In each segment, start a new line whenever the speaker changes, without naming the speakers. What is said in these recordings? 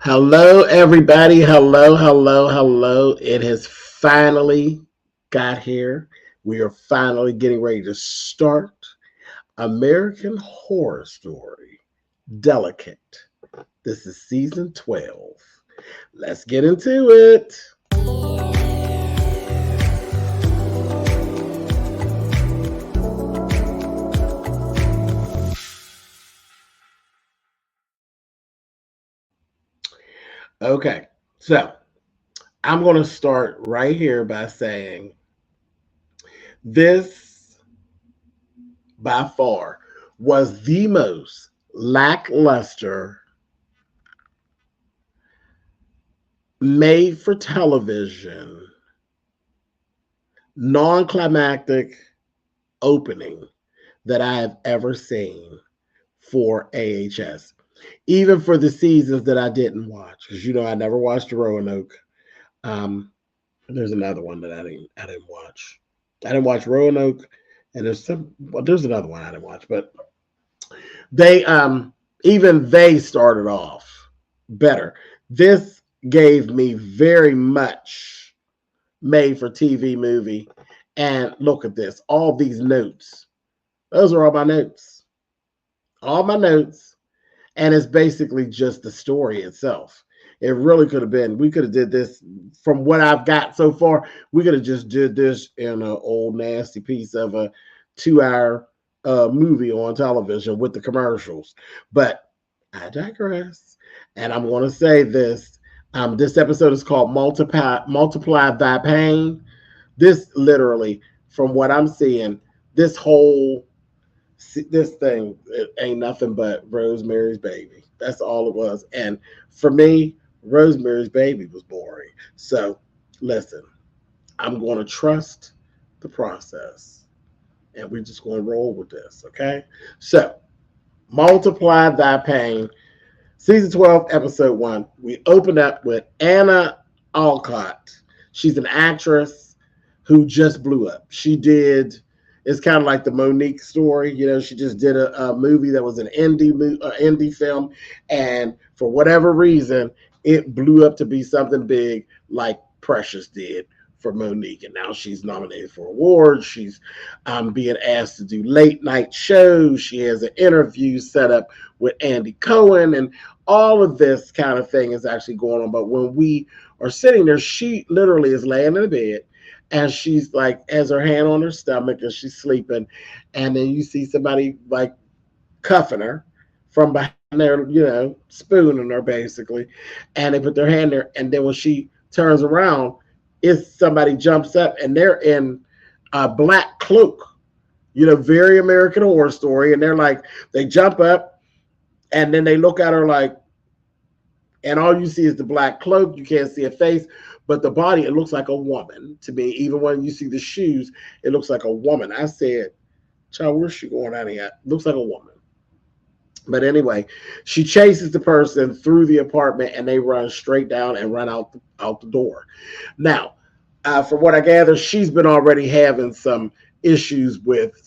Hello, everybody. Hello, hello, hello. It has finally got here. We are finally getting ready to start American Horror Story Delicate. This is season 12. Let's get into it. Okay, so I'm going to start right here by saying this by far was the most lackluster made for television, non climactic opening that I have ever seen for AHS. Even for the seasons that I didn't watch, because I never watched Roanoke. There's another one that I didn't watch. I didn't watch Roanoke, and there's another one I didn't watch, but they even they started off better. This gave me very much made for TV movie. And look at this, all these notes. Those are all my notes. All my notes. And it's basically just the story itself. It really could have been, we could have did this from what I've got so far. We could have just did this in an old nasty piece of a 2-hour movie on television with the commercials. But I digress. And I'm going to say this. This episode is called Multiply Thy Pain. This literally, from what I'm seeing, this thing, it ain't nothing but Rosemary's Baby. That's all it was. And for me, Rosemary's Baby was boring. So listen, I'm going to trust the process. And we're just going to roll with this, okay? So, Multiply Thy Pain, Season 12, Episode 1. We open up with Anna Alcott. She's an actress who just blew up. It's kind of like the Monique story. She just did a movie that was an indie film. And for whatever reason, it blew up to be something big like Precious did for Monique. And now she's nominated for awards. She's being asked to do late night shows. She has an interview set up with Andy Cohen. And all of this kind of thing is actually going on. But when we are sitting there, she literally is laying in the bed. And she's like, has her hand on her stomach and she's sleeping. And then you see somebody like cuffing her from behind there, spooning her basically. And they put their hand there. And then when she turns around, somebody jumps up and they're in a black cloak, very American Horror Story. And they jump up and then they look at her like, and all you see is the black cloak. You can't see a face. But the body, it looks like a woman to me. Even when you see the shoes, it looks like a woman. I said, child, where's she going out of here? Looks like a woman. But anyway, she chases the person through the apartment and they run straight down and run out the door. Now, from what I gather, she's been already having some issues with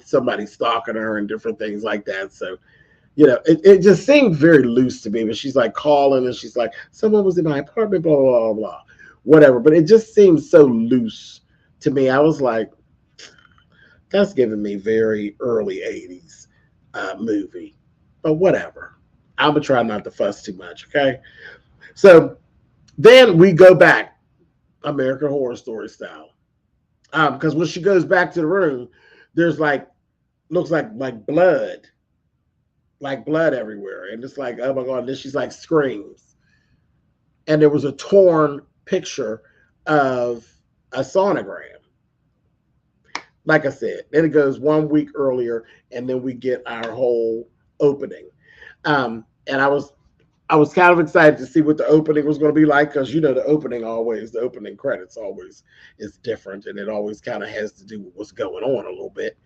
somebody stalking her and different things like that. So, it just seemed very loose to me. But she's like calling and she's like, someone was in my apartment, blah, blah, blah, blah. Whatever, but it just seemed so loose to me. I was like, that's giving me very early 80s movie, but whatever. I'm gonna try not to fuss too much, okay? So then we go back, American Horror Story style, because when she goes back to the room, there's looks like blood everywhere, and it's like, oh my god, and then she's like screams, and there was a torn picture of a sonogram. Like I said, then it goes 1 week earlier, and then we get our whole opening. And I was kind of excited to see what the opening was going to be like, because the opening credits always is different, and it always kind of has to do with what's going on a little bit.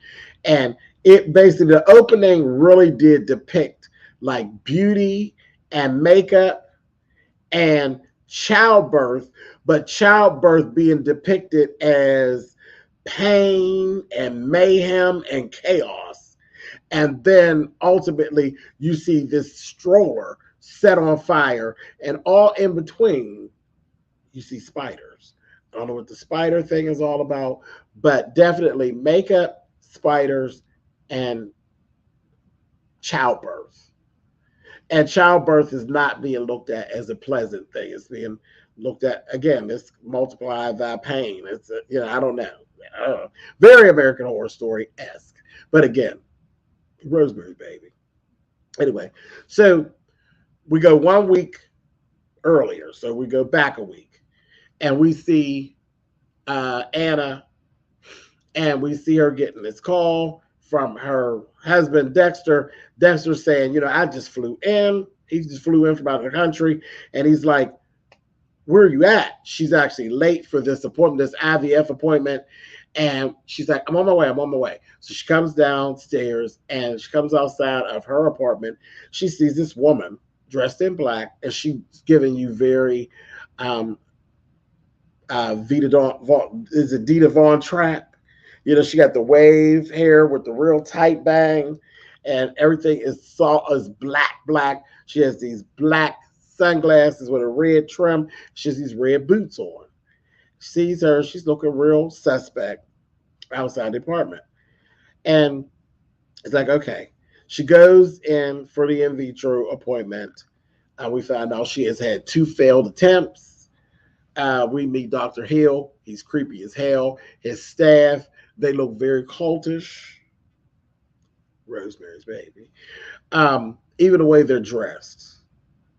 And it basically, the opening really did depict like beauty and makeup and childbirth, but childbirth being depicted as pain and mayhem and chaos. And then ultimately you see this stroller set on fire, and all in between, you see spiders. I don't know what the spider thing is all about, but definitely makeup, spiders, and childbirth. And childbirth is not being looked at as a pleasant thing. It's being looked at, again, it's multiply thy pain. It's, I don't know. Very American Horror Story-esque. But again, Rosemary's Baby. Anyway, so we go 1 week earlier. So we go back a week. And we see Anna, and we see her getting this call from her husband, Dexter. Dexter saying, I just flew in. He just flew in from out of the country. And he's like, where are you at? She's actually late for this appointment, this IVF appointment. And she's like, I'm on my way. So she comes downstairs, and she comes outside of her apartment. She sees this woman dressed in black, and she's giving you very Dita Von Trapp. She got the wave hair with the real tight bang, and everything is black. She has these black sunglasses with a red trim. She has these red boots on. Sees her, she's looking real suspect outside the apartment. And it's like, okay. She goes in for the in vitro appointment. We find out she has had 2 failed attempts. We meet Dr. Hill. He's creepy as hell. His staff, they look very cultish. Rosemary's Baby. Even the way they're dressed,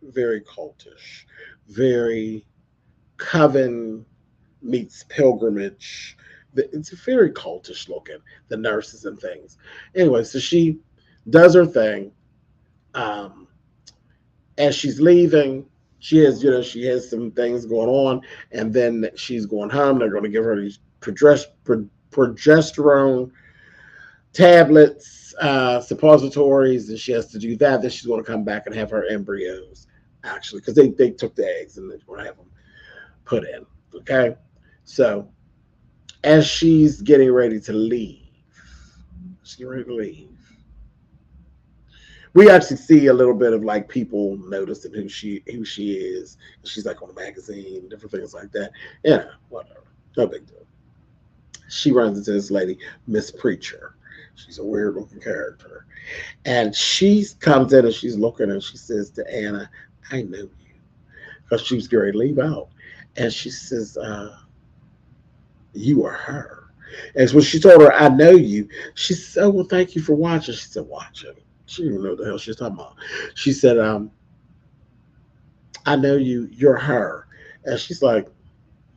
very cultish, very Coven meets Pilgrimage. It's very cultish looking, the nurses and things. Anyway, so she does her thing. As she's leaving, she has some things going on, and then she's going home. They're going to give her these progesterone tablets, suppositories, and she has to do that. Then she's going to come back and have her embryos, actually, because they took the eggs and they're going to have them put in. Okay, so as she's getting ready to leave, we actually see a little bit of like people noticing who she is. She's like on a magazine, different things like that. Yeah, whatever, no big deal. She runs into this lady, Miss Preacher. She's a weird looking character, and she comes in and she's looking and she says to Anna, "I know you," because she was going to leave out, and she says, "You are her." And when she told her, "I know you," she said, "Oh, well, thank you for watching." She said, "Watching." She didn't even know what the hell she was talking about. She said, "I know you. You're her." And she's like,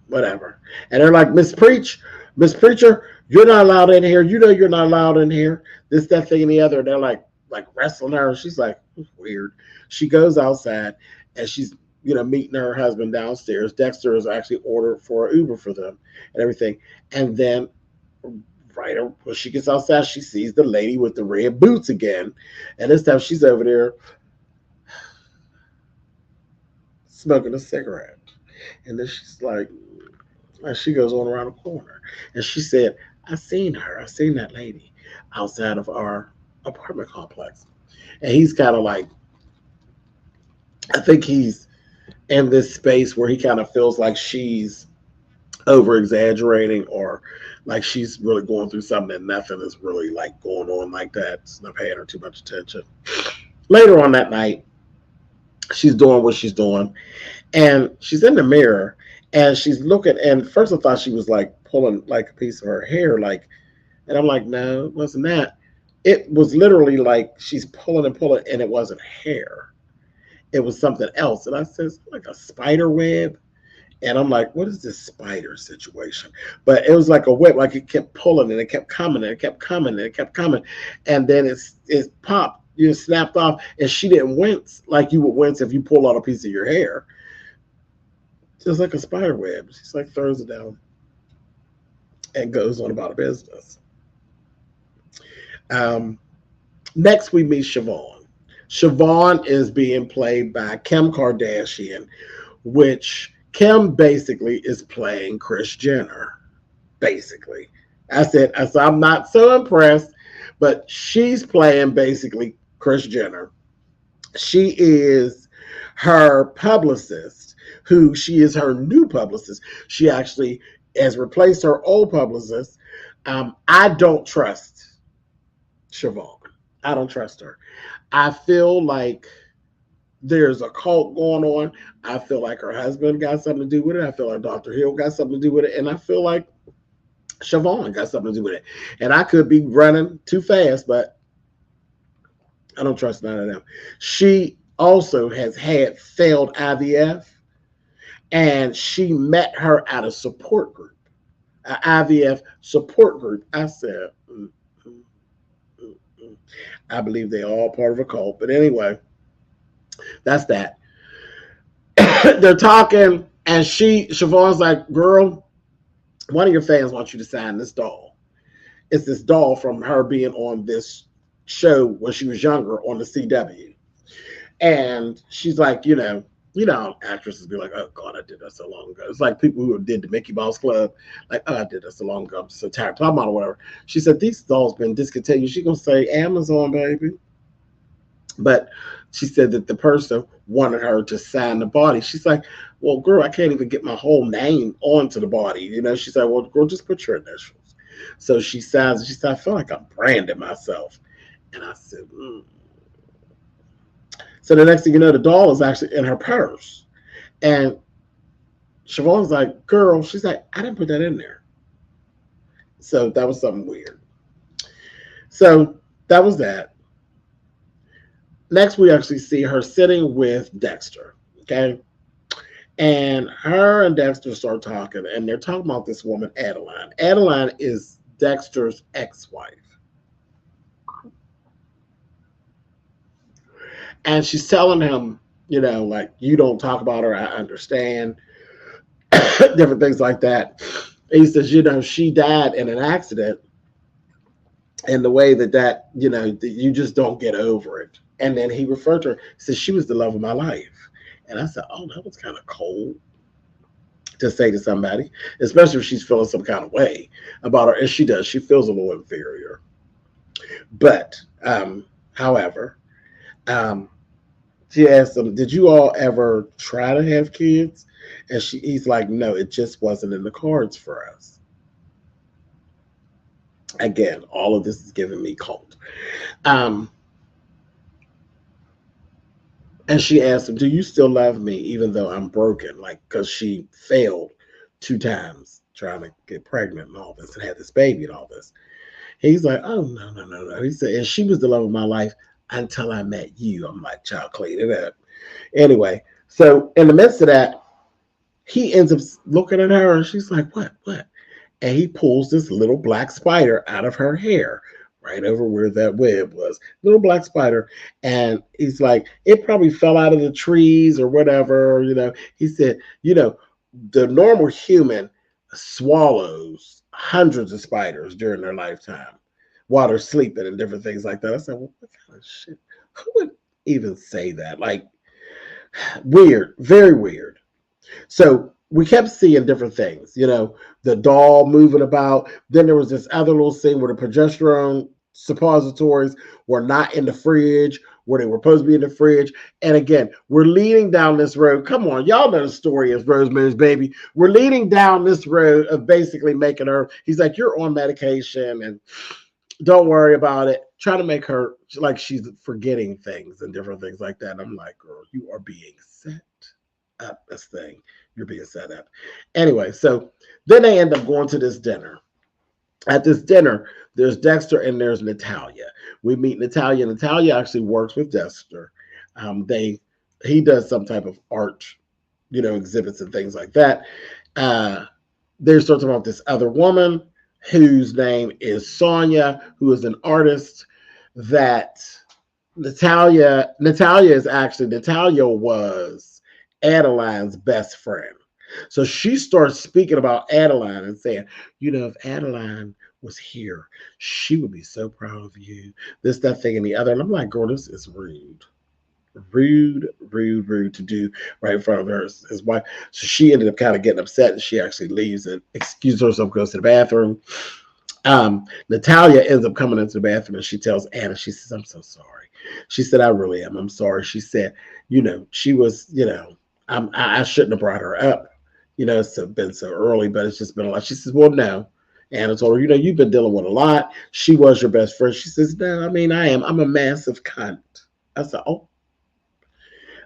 "Whatever." And they're like, Miss Preacher, you're not allowed in here. You know you're not allowed in here. This, that, thing, and the other. And they're like wrestling her. She's like, weird. She goes outside, and she's meeting her husband downstairs. Dexter has actually ordered for an Uber for them and everything. And then right when she gets outside, she sees the lady with the red boots again. And this time she's over there smoking a cigarette. And then she's like, and she goes on around the corner. And she said, I seen that lady outside of our apartment complex. And he's kind of like, I think he's in this space where he kind of feels like she's over exaggerating, or like she's really going through something and nothing is really like going on like that. It's not paying her too much attention. Later on that night, she's doing what she's doing, and she's in the mirror and she's looking, and first I thought she was like pulling like a piece of her hair, like, and I'm like, no, it wasn't that. It was literally like she's pulling and it wasn't hair. It was something else. And I said, like a spider web. And I'm like, what is this spider situation? But it was like a whip, like it kept pulling and it kept coming and it kept coming and it kept coming. And then it popped, snapped off, and she didn't wince like you would wince if you pull out a piece of your hair. Just like a spider web. She's like throws it down and goes on about her business. Next we meet Siobhan. Siobhan is being played by Kim Kardashian, which Kim basically is playing Kris Jenner. Basically, I said I'm not so impressed, but she's playing basically Kris Jenner. She is Her publicist, who she is her new publicist, she actually has replaced her old publicist. I don't trust Siobhan. I don't trust her. I feel like there's a cult going on. I feel like her husband got something to do with it. I feel like Dr. Hill got something to do with it. And I feel like Siobhan got something to do with it. And I could be running too fast, but I don't trust none of them. She also has had failed IVF, and she met her at a support group, an IVF support group. I said, I believe they're all part of a cult. But anyway, that's that. They're talking, and Siobhan's like, girl, one of your fans wants you to sign this doll. It's this doll from her being on this show when she was younger on the CW. And she's like, actresses be like, oh God, I did that so long ago. It's like people who did the Mickey Mouse Club, like, oh, I did that so long ago. I'm so tired. Top model, whatever. She said, these dolls been discontinued. She's gonna say Amazon, baby. But she said that the person wanted her to sign the body. She's like, well, girl, I can't even get my whole name onto the body. She said, well, girl, just put your initials. So she signs it. She said, I feel like I'm branding myself. And I said, So the next thing you know, the doll is actually in her purse. And Siobhan's like, girl, she's like, I didn't put that in there. So that was something weird. So that was that. Next, we actually see her sitting with Dexter, okay? And her and Dexter start talking, and they're talking about this woman, Adeline. Adeline is Dexter's ex-wife. And she's telling him, like, you don't talk about her, I understand. Different things like that. And he says, she died in an accident. And the way that you just don't get over it. And then he referred to her, says she was the love of my life. And I said, oh, that was kind of cold to say to somebody, especially if she's feeling some kind of way about her. And she does. She feels a little inferior. But, however, she asked him, did you all ever try to have kids? And he's like, no, it just wasn't in the cards for us. Again, all of this is giving me cold. And she asked him, do you still love me even though I'm broken? Like, because she failed 2 times trying to get pregnant and all this and had this baby and all this. He's like, oh, no. He said, and she was the love of my life until I met you. I'm like, child, clean it up. Anyway, so in the midst of that, he ends up looking at her and she's like, what? And he pulls this little black spider out of her hair, right over where that web was, little black spider. And he's like, it probably fell out of the trees or whatever, He said, the normal human swallows hundreds of spiders during their lifetime while they're sleeping and different things like that. I said, well, what kind of shit? Who would even say that? Like, weird, very weird. So we kept seeing different things, the doll moving about. Then there was this other little scene where the progesterone suppositories were not in the fridge, where they were supposed to be in the fridge. And again, we're leading down this road. Come on, y'all know the story of Rosemary's Baby. We're leading down this road of basically making her, he's like, you're on medication and don't worry about it. Try to make her like she's forgetting things and different things like that. And I'm like, girl, you are being set up this thing. You're being set up. Anyway, so then they end up going to this dinner. At this dinner, there's Dexter and there's Natalia. We meet Natalia. Natalia actually works with Dexter. He does some type of art, exhibits and things like that. They're talking about this other woman whose name is Sonia, who is an artist that Natalia was Adeline's best friend. So she starts speaking about Adeline and saying, if Adeline was here, she would be so proud of you. This, that, thing, and the other. And I'm like, girl, this is rude. Rude to do right in front of her, his wife. So she ended up kind of getting upset and she actually leaves and excuses herself, goes to the bathroom. Natalia ends up coming into the bathroom and she tells Anna, she says, I'm so sorry. She said, I really am. I'm sorry. She said, she was, I shouldn't have brought her up. It's been so early, but it's just been a lot. She says, well, no. And I told her, you've been dealing with a lot. She was your best friend. She says, no, I mean, I am. I'm a massive cunt. I said, oh,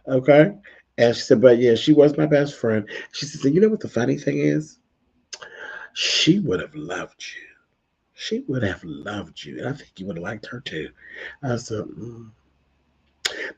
okay. And she said, but yeah, she was my best friend. She said, you know what the funny thing is? She would have loved you. She would have loved you. And I think you would have liked her too. I said,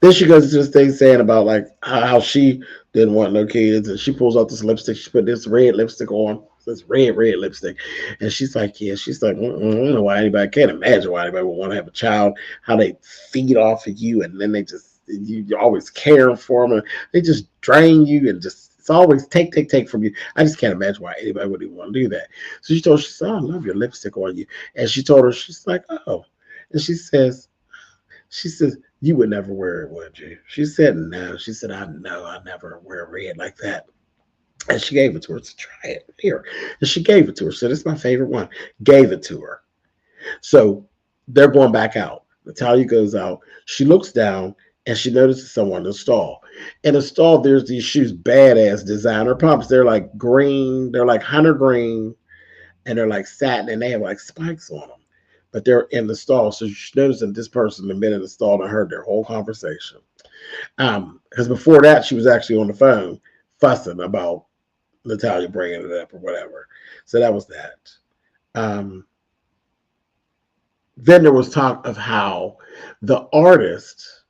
Then she goes into this thing saying about like how she didn't want no kids, and she pulls out this lipstick. She put this red lipstick on, this red lipstick, and she's like, yeah, she's like, I don't know why anybody can't imagine why anybody would want to have a child. How they feed off of you, and then you're always caring for them, and they just drain you, and just it's always take from you. I just can't imagine why anybody would even want to do that. So she said, oh, I love your lipstick on you, and she told her, she's like, oh, and she says, you would never wear it, would you? She said, no. She said, I know I never wear red like that. And she gave it to her to try it. Here. And she gave it to her. So this is my favorite one. Gave it to her. So they're going back out. Natalia goes out. She looks down and she notices someone in the stall. In the stall, there's these shoes, badass designer pumps. They're like green. They're like hunter green. And they're like satin. And they have like spikes on them. But they're in the stall. So she noticed that this person had been in the stall and heard their whole conversation. Because before that, she was actually on the phone fussing about Natalia bringing it up or whatever. So that was that. Then there was talk of how the artist,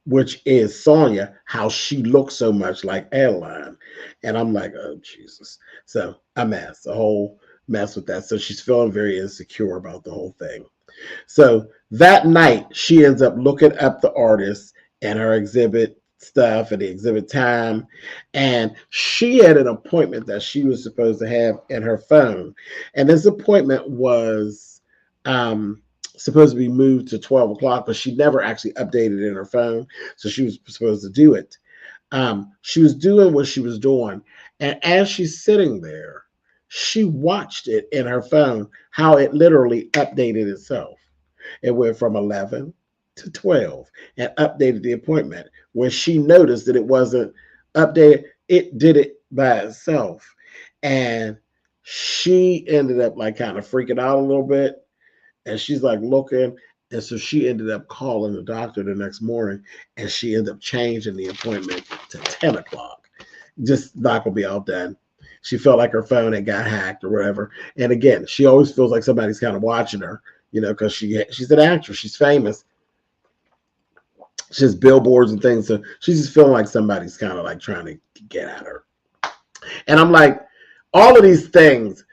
which is Sonia, how she looks so much like Adeline. And I'm like, oh, Jesus. So a mess, a whole mess with that. So she's feeling very insecure about the whole thing. So that night, she ends up looking up the artist and her exhibit stuff and the exhibit time. And she had an appointment that she was supposed to have in her phone. And this appointment was supposed to be moved to 12 o'clock, but she never actually updated in her phone. So she was supposed to do it. She was doing what she was doing. And as she's sitting there, she watched it in her phone, how it literally updated itself. It went from 11 to 12 and updated the appointment. When she noticed that it wasn't updated, it did it by itself. And she ended up like kind of freaking out a little bit. And she's like looking. And so she ended up calling the doctor the next morning, and she ended up changing the appointment to 10 o'clock. Just not going to be all done. She felt like her phone had got hacked or whatever. And again, she always feels like somebody's kind of watching her, because she's an actress. She's famous. She has billboards and things. So she's just feeling like somebody's kind of like trying to get at her. And I'm like, all of these things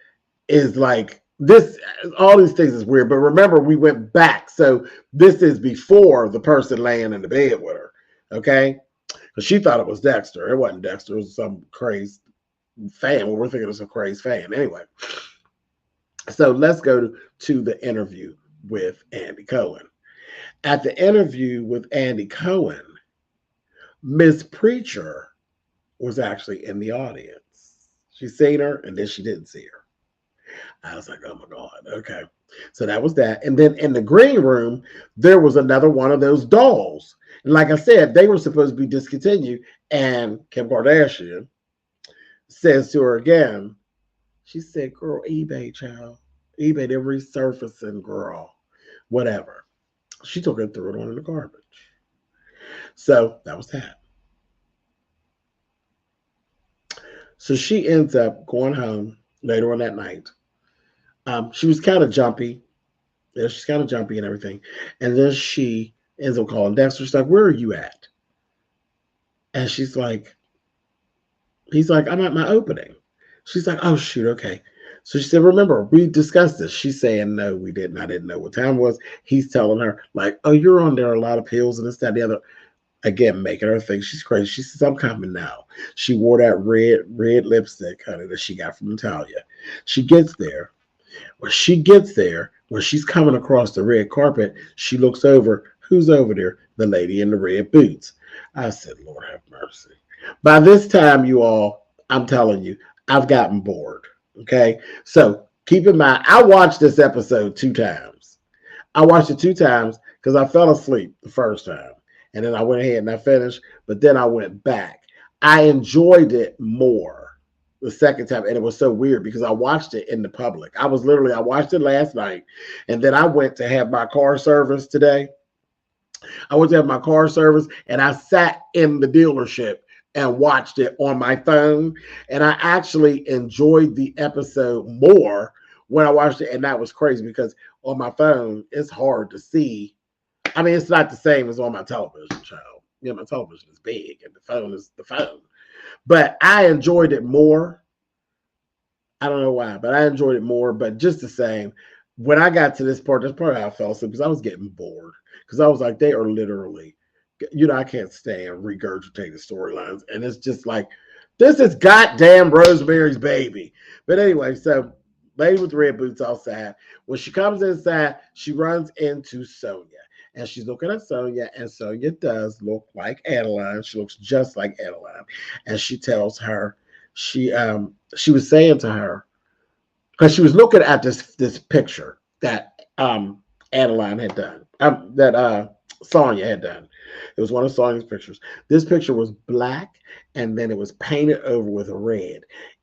is like this. All these things is weird. But remember, we went back. So this is before the person laying in the bed with her. Okay? Because she thought it was Dexter. It wasn't Dexter. It was some crazy fan. Well, we're thinking it's a crazy fan. Anyway, so let's go to the interview with Andy Cohen. At the interview with Andy Cohen, Miss Preacher was actually in the audience. She seen her, and then she didn't see her. I was like, oh my God, okay. So that was that. And then in the green room, there was another one of those dolls. And like I said, they were supposed to be discontinued. And Kim Kardashian says to her again, she said, girl, eBay, child. eBay, they're resurfacing, girl. Whatever. She took it and threw it on in the garbage. So that was that. So she ends up going home later on that night. She was kind of jumpy. Yeah, she's kind of jumpy and everything. And then she ends up calling Dexter. She's like, where are you at? And he's like, I'm at my opening. She's like, oh, shoot, okay. So she said, remember, we discussed this. She's saying, no, we didn't. I didn't know what time it was. He's telling her, like, oh, you're on there a lot of pills and this, that, and the other. Again, making her think she's crazy. She says, I'm coming now. She wore that red lipstick, honey, that she got from Natalia. She gets there. When she's coming across the red carpet, she looks over. Who's over there? The lady in the red boots. I said, Lord have mercy. By this time, you all, I'm telling you, I've gotten bored. Okay? So keep in mind, I watched this episode 2 times. I watched it 2 times because I fell asleep the first time. And then I went ahead and I finished, but then I went back. I enjoyed it more the second time. And it was so weird because I watched it in the public. I watched it last night. And then I went to have my car service today. I went to have my car service and I sat in the dealership and watched it on my phone. And I actually enjoyed the episode more when I watched it. And that was crazy because on my phone, it's hard to see. I mean, it's not the same as on my television show. You know, my television is big and the phone is the phone. But I enjoyed it more. I don't know why, but I enjoyed it more. But just the same, when I got to this part, that's probably how I fell asleep because I was getting bored. Because I was like, they are literally, I can't stand regurgitating storylines. And it's just like, this is goddamn Rosemary's Baby. But anyway, so Lady with the Red Boots outside. When she comes inside, she runs into Sonia. And she's looking at Sonia, and Sonia does look like Adeline. She looks just like Adeline. And she tells her, she was saying to her, because she was looking at this picture that Adeline had done, that Sonia had done. It was one of Sonia's pictures. This picture was black, and then it was painted over with red.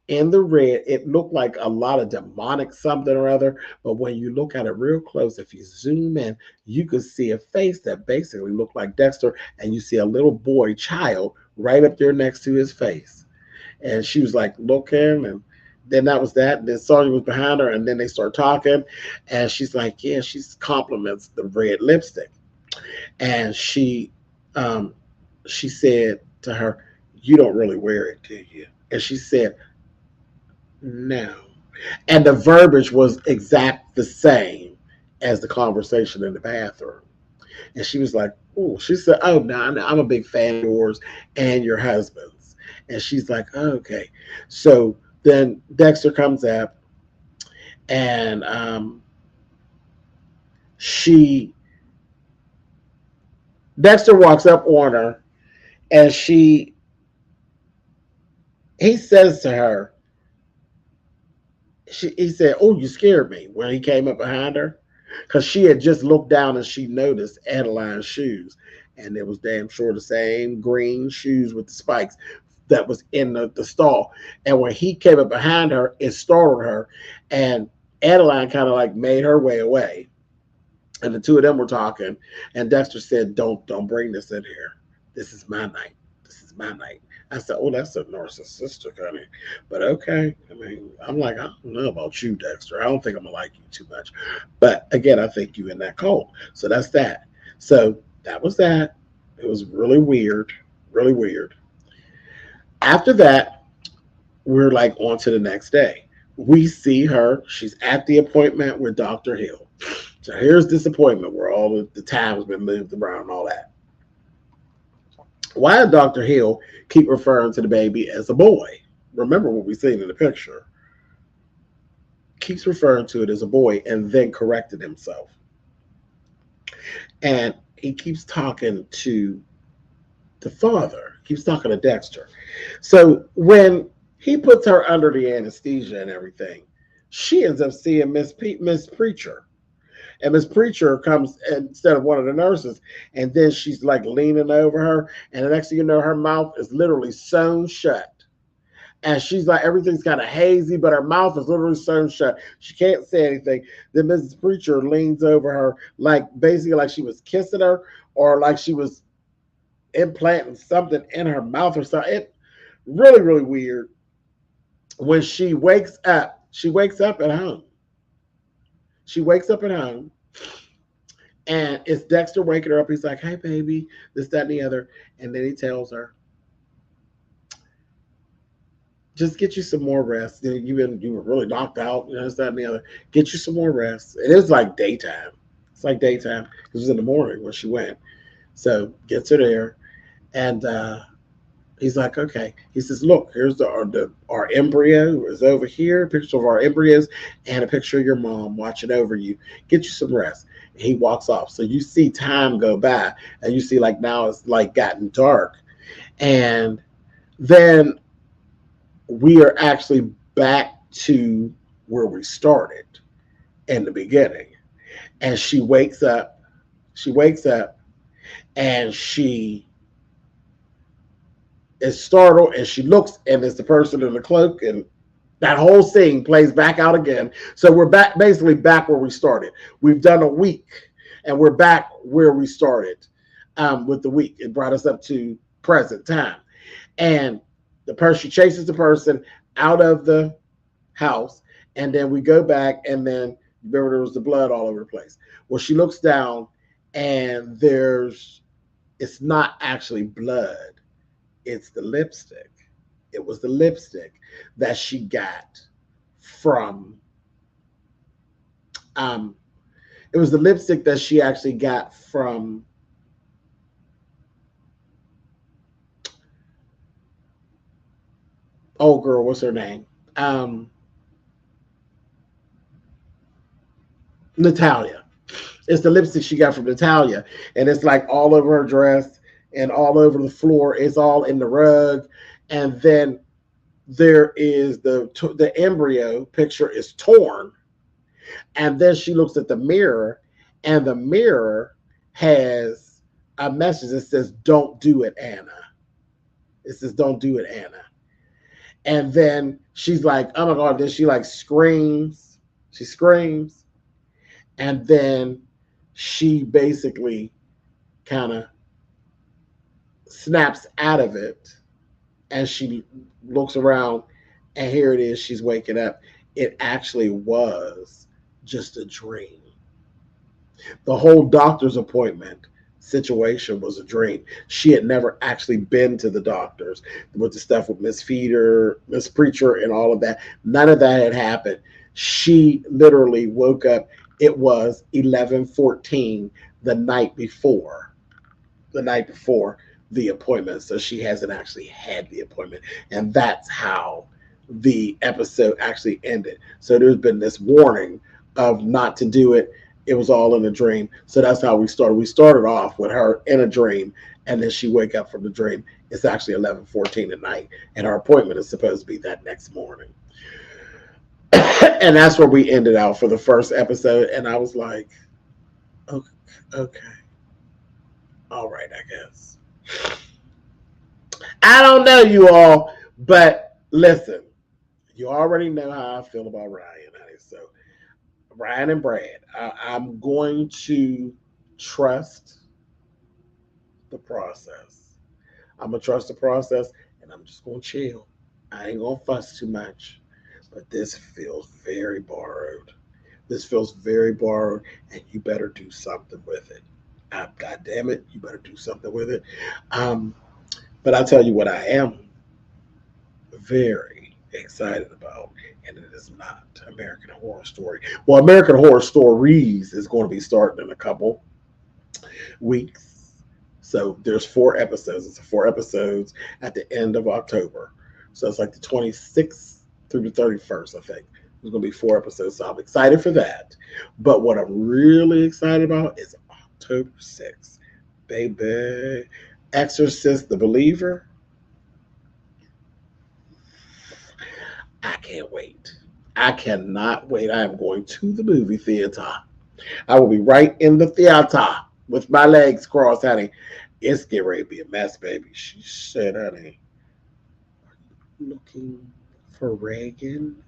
In the red, it looked like a lot of demonic something or other, but when you look at it real close, if you zoom in, you could see a face that basically looked like Dexter, and you see a little boy child right up there next to his face. And she was like looking, and then that was that. And then Sonia was behind her, and then they start talking, and she's like, yeah, she compliments the red lipstick. And she said to her, you don't really wear it, do you? And she said, no. And the verbiage was exact the same as the conversation in the bathroom. And she was like, oh, she said, oh, no, I'm a big fan of yours and your husband's. And she's like, oh, okay. So then Dexter comes up, and Dexter walks up on her, and he says to her, he said, oh, you scared me, when he came up behind her, because she had just looked down and she noticed Adeline's shoes, and it was damn sure the same green shoes with the spikes that was in the stall. And when he came up behind her, it startled her, and Adeline kind of like made her way away, and the two of them were talking, and Dexter said, don't bring this in here. This is my night. This is my night. I said, oh, that's a narcissistic, honey. But okay. I mean, I'm like, I don't know about you, Dexter. I don't think I'm going to like you too much. But again, I think you in that cult. So that's that. So that was that. It was really weird. Really weird. After that, we're like on to the next day. We see her. She's at the appointment with Dr. Hill. So here's this appointment where all the time has been moved around and all that. Why did Dr. Hill keep referring to the baby as a boy? Remember what we seen in the picture. Keeps referring to it as a boy and then corrected himself. And he keeps talking to the father. Keeps talking to Dexter. So when he puts her under the anesthesia and everything, she ends up seeing Miss Preacher. And Miss Preacher comes instead of one of the nurses, and then she's like leaning over her, and the next thing you know, her mouth is literally sewn shut. And she's like, everything's kind of hazy, but her mouth is literally sewn shut. She can't say anything. Then Mrs. Preacher leans over her, like basically like she was kissing her, or like she was implanting something in her mouth or something. It really, really weird. When she wakes up at home. She wakes up at home, and it's Dexter waking her up. He's like, hey, baby, this, that, and the other. And then he tells her, just get you some more rest. You were really knocked out, this, that, and the other. Get you some more rest. It is like daytime. It's like daytime. It was in the morning when she went. So gets her there, and he's like, okay. He says, look, here's our embryo is over here, a picture of our embryos, and a picture of your mom watching over you. Get you some rest. And he walks off. So you see time go by, and you see like now it's like gotten dark. And then we are actually back to where we started in the beginning. And she wakes up She wakes up and she is startled, and she looks, and it's the person in the cloak, and that whole scene plays back out again. So we're back, basically back where we started. We've done a week, and we're back where we started with the week. It brought us up to present time. And the person, she chases the person out of the house, and then we go back, and then remember there was the blood all over the place. Well, she looks down, and it's not actually blood, it's the lipstick. It was the lipstick that she got from it was the lipstick that she actually got from oh girl, what's her name? Natalia. It's the lipstick she got from Natalia, and it's like all over her dress and all over the floor. It's all in the rug, and then there is the embryo picture is torn, and then she looks at the mirror, and the mirror has a message that says, "Don't do it, Anna." It says, "Don't do it, Anna." And then she's like, "Oh my God!" Then she like screams. She screams, and then she basically kind of snaps out of it, and she looks around, and here it is. She's waking up. It actually was just a dream. The whole doctor's appointment situation was a dream. She had never actually been to the doctors with the stuff with Miss Feeder, Miss Preacher, and all of that. None of that had happened. She literally woke up. It was 11:14 the night before. The night before the appointment. So she hasn't actually had the appointment. And that's how the episode actually ended. So there's been this warning of not to do it. It was all in a dream. So that's how we started. We started off with her in a dream, and then she wake up from the dream. It's actually 11:14 at night, and our appointment is supposed to be that next morning. And that's where we ended out for the first episode. And I was like, okay, all right, I guess. I don't know, you all, but listen, you already know how I feel about Ryan, honey. So Ryan and Brad, I'm going to trust the process. I'm going to trust the process, and I'm just going to chill. I ain't going to fuss too much. But this feels very borrowed. This feels very borrowed, and you better do something with it. God damn it, you better do something with it. But I'll tell you what I am very excited about, and it is not American Horror Story. Well, American Horror Stories is going to be starting in a couple weeks. So there's 4 episodes. It's 4 episodes at the end of October. So it's like the 26th through the 31st, I think. There's going to be 4 episodes. So I'm excited for that. But what I'm really excited about is October 6th. Baby. Exorcist the Believer. I can't wait. I cannot wait. I am going to the movie theater. I will be right in the theater with my legs crossed, honey. It's getting ready to be a mess, baby. She said, honey, are you looking for Reagan?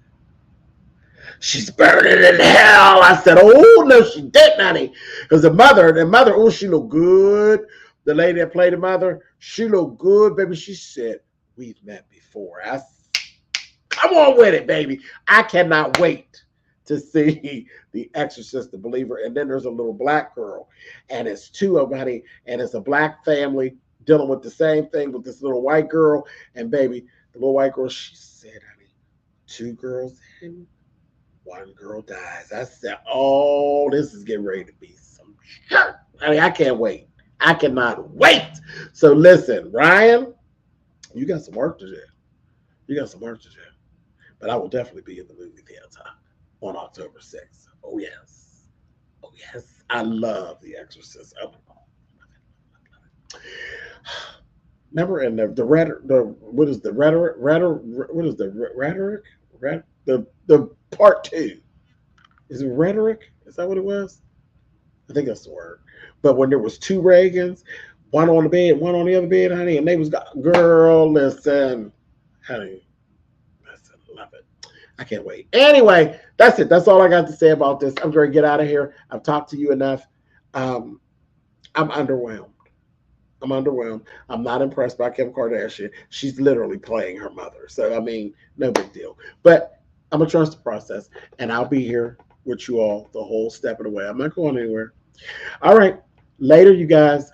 She's burning in hell. I said, oh, no, she didn't, honey. Because the mother, oh, she looked good. The lady that played the mother, she looked good, baby. She said, we've met before. I said, come on with it, baby. I cannot wait to see The Exorcist, the Believer. And then there's a little black girl, and it's 2 of them, honey, and it's a black family dealing with the same thing with this little white girl. And baby, the little white girl, she said, honey, 2 girls in, 1 girl dies. I said, oh, this is getting ready to be some shit. Honey, I can't wait. I cannot wait. So listen, Ryan, you got some work to do. You got some work to do. But I will definitely be in the movie theater on October 6th. Oh, yes. Oh, yes. I love The Exorcist. Oh, remember in the part 2? Is it rhetoric? Is that what it was? I think that's the word. But when there was two Reagans, one on the bed, one on the other bed, honey, and they was girl, listen, honey, listen, love it. I can't wait. Anyway, that's it. That's all I got to say about this. I'm going to get out of here. I've talked to you enough. Um, I'm underwhelmed. I'm underwhelmed. I'm not impressed by Kim Kardashian. She's literally playing her mother. So, I mean, no big deal. But I'm going to trust the process, and I'll be here with you all the whole step of the way. I'm not going anywhere. All right. Later, you guys.